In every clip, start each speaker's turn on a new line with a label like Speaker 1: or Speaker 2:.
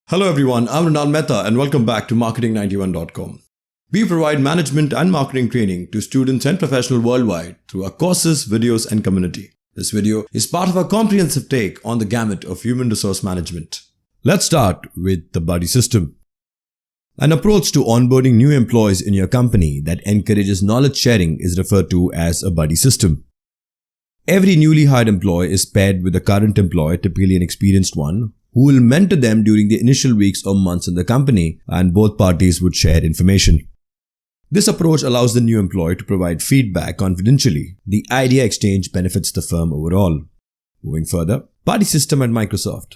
Speaker 1: Hello everyone, I'm Ronald Mehta and welcome back to marketing91.com. We provide management and marketing training to students and professionals worldwide through our courses, videos and community. This video is part of our comprehensive take on the gamut of human resource management. Let's start with the buddy system. An approach to onboarding new employees in your company that encourages knowledge sharing is referred to as a buddy system. Every newly hired employee is paired with a current employee, typically an experienced one, who will mentor them during the initial weeks or months in the company, and both parties would share information. This approach allows the new employee to provide feedback confidentially. The idea exchange benefits the firm overall. Moving further, buddy system at Microsoft.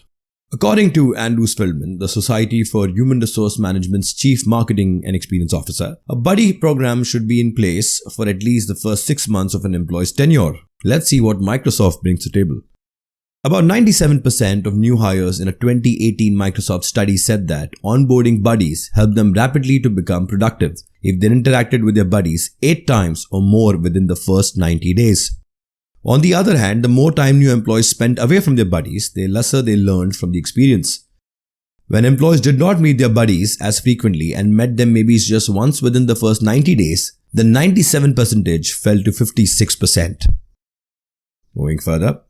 Speaker 1: According to Andrews-Feldman, the Society for Human Resource Management's Chief Marketing and Experience Officer, a buddy program should be in place for at least the first 6 months of an employee's tenure. Let's see what Microsoft brings to the table. About 97% of new hires in a 2018 Microsoft study said that onboarding buddies helped them rapidly to become productive if they interacted with their buddies 8 times or more within the first 90 days. On the other hand, the more time new employees spent away from their buddies, the lesser they learned from the experience. When employees did not meet their buddies as frequently and met them maybe just once within the first 90 days, the 97% fell to 56%. Moving further.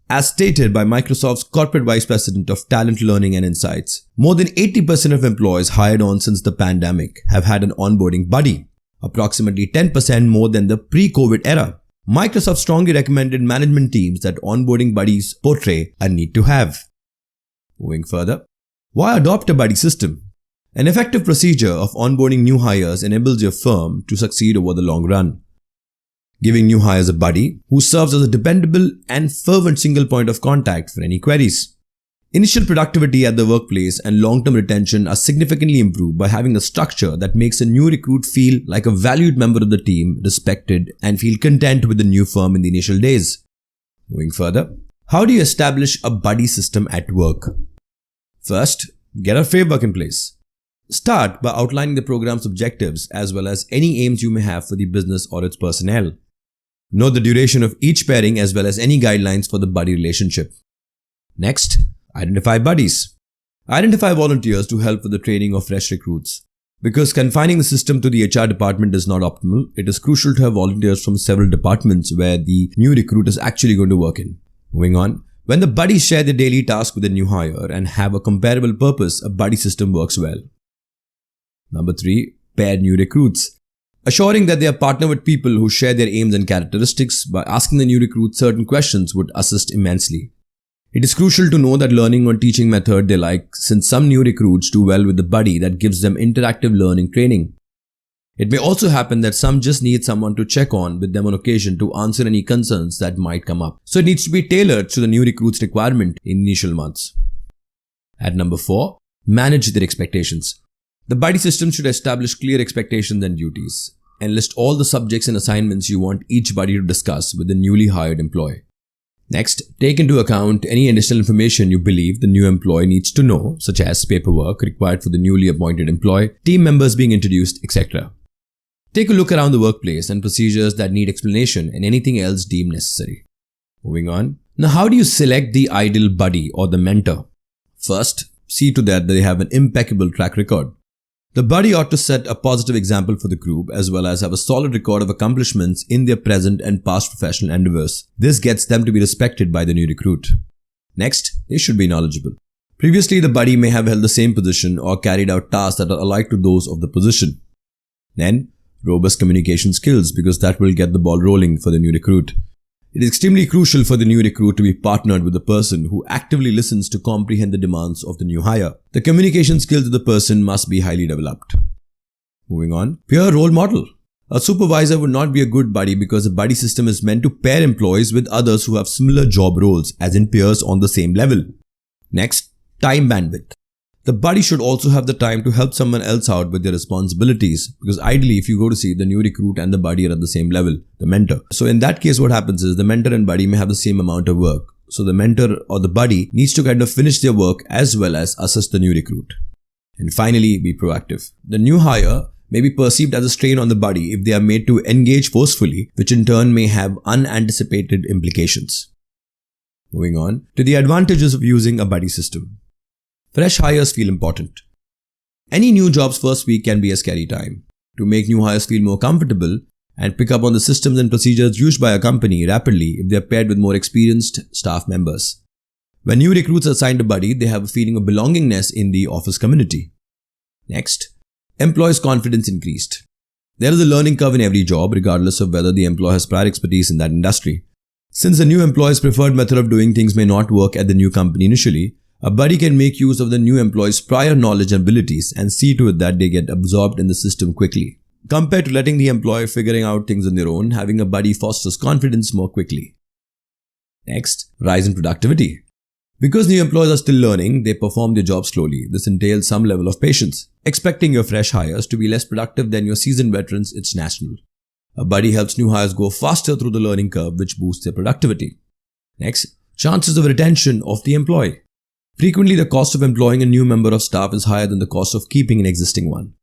Speaker 1: As stated by Microsoft's Corporate Vice President of Talent Learning and Insights, more than 80% of employees hired on since the pandemic have had an onboarding buddy, approximately 10% more than the pre-COVID era. Microsoft strongly recommended management teams that onboarding buddies portray a need to have. Moving further, why adopt a buddy system? An effective procedure of onboarding new hires enables your firm to succeed over the long run. Giving new hires a buddy who serves as a dependable and fervent single point of contact for any queries. Initial productivity at the workplace and long-term retention are significantly improved by having a structure that makes a new recruit feel like a valued member of the team, respected, and feel content with the new firm in the initial days. Moving further, how do you establish a buddy system at work? First, get a framework in place. Start by outlining the program's objectives as well as any aims you may have for the business or its personnel. Note the duration of each pairing as well as any guidelines for the buddy relationship. Next, identify buddies. Identify volunteers to help with the training of fresh recruits. Because confining the system to the HR department is not optimal, it is crucial to have volunteers from several departments where the new recruit is actually going to work in. Moving on, when the buddies share their daily tasks with the new hire and have a comparable purpose, a buddy system works well. Number 3, pair new recruits. Assuring that they are partnered with people who share their aims and characteristics by asking the new recruits certain questions would assist immensely. It is crucial to know that learning or teaching method they like, since some new recruits do well with the buddy that gives them interactive learning training. It may also happen that some just need someone to check on with them on occasion to answer any concerns that might come up. So it needs to be tailored to the new recruit's requirement in initial months. At number 4, manage their expectations. The buddy system should establish clear expectations and duties, and list all the subjects and assignments you want each buddy to discuss with the newly hired employee. Next, take into account any additional information you believe the new employee needs to know, such as paperwork required for the newly appointed employee, team members being introduced, etc. Take a look around the workplace and procedures that need explanation and anything else deemed necessary. Moving on. Now, how do you select the ideal buddy or the mentor? First, see to that they have an impeccable track record. The buddy ought to set a positive example for the group as well as have a solid record of accomplishments in their present and past professional endeavors. This gets them to be respected by the new recruit. Next, they should be knowledgeable. Previously, the buddy may have held the same position or carried out tasks that are alike to those of the position. Then, robust communication skills, because that will get the ball rolling for the new recruit. It is extremely crucial for the new recruit to be partnered with a person who actively listens to comprehend the demands of the new hire. The communication skills of the person must be highly developed. Moving on, peer role model. A supervisor would not be a good buddy because the buddy system is meant to pair employees with others who have similar job roles, as in peers on the same level. Next, time bandwidth. The buddy should also have the time to help someone else out with their responsibilities, because ideally if you go to see the new recruit and the buddy are at the same level, the mentor. So in that case what happens is the mentor and buddy may have the same amount of work. So the mentor or the buddy needs to kind of finish their work as well as assist the new recruit. And finally, be proactive. The new hire may be perceived as a strain on the buddy if they are made to engage forcefully, which in turn may have unanticipated implications. Moving on to the advantages of using a buddy system. Fresh hires feel important. Any new job's first week can be a scary time. To make new hires feel more comfortable and pick up on the systems and procedures used by a company rapidly if they are paired with more experienced staff members. When new recruits are assigned a buddy, they have a feeling of belongingness in the office community. Next, employees' confidence increased. There is a learning curve in every job, regardless of whether the employee has prior expertise in that industry. Since the new employee's preferred method of doing things may not work at the new company initially, a buddy can make use of the new employee's prior knowledge and abilities and see to it that they get absorbed in the system quickly. Compared to letting the employee figuring out things on their own, having a buddy fosters confidence more quickly. Next, rise in productivity. Because new employees are still learning, they perform their job slowly. This entails some level of patience. Expecting your fresh hires to be less productive than your seasoned veterans, it's natural. A buddy helps new hires go faster through the learning curve, which boosts their productivity. Next, chances of retention of the employee. Frequently, the cost of employing a new member of staff is higher than the cost of keeping an existing one.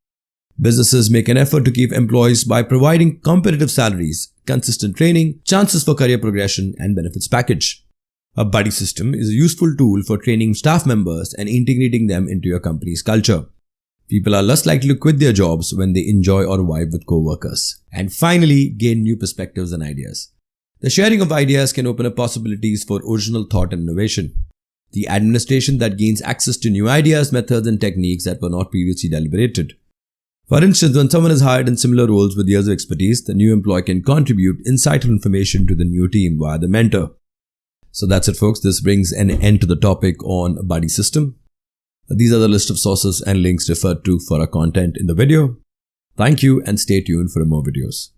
Speaker 1: Businesses make an effort to keep employees by providing competitive salaries, consistent training, chances for career progression, and benefits package. A buddy system is a useful tool for training staff members and integrating them into your company's culture. People are less likely to quit their jobs when they enjoy or vibe with co-workers. And finally, gain new perspectives and ideas. The sharing of ideas can open up possibilities for original thought and innovation. The administration that gains access to new ideas, methods, and techniques that were not previously deliberated. For instance, when someone is hired in similar roles with years of expertise, the new employee can contribute insightful information to the new team via the mentor. So that's it, folks. This brings an end to the topic on a buddy system. These are the list of sources and links referred to for our content in the video. Thank you and stay tuned for more videos.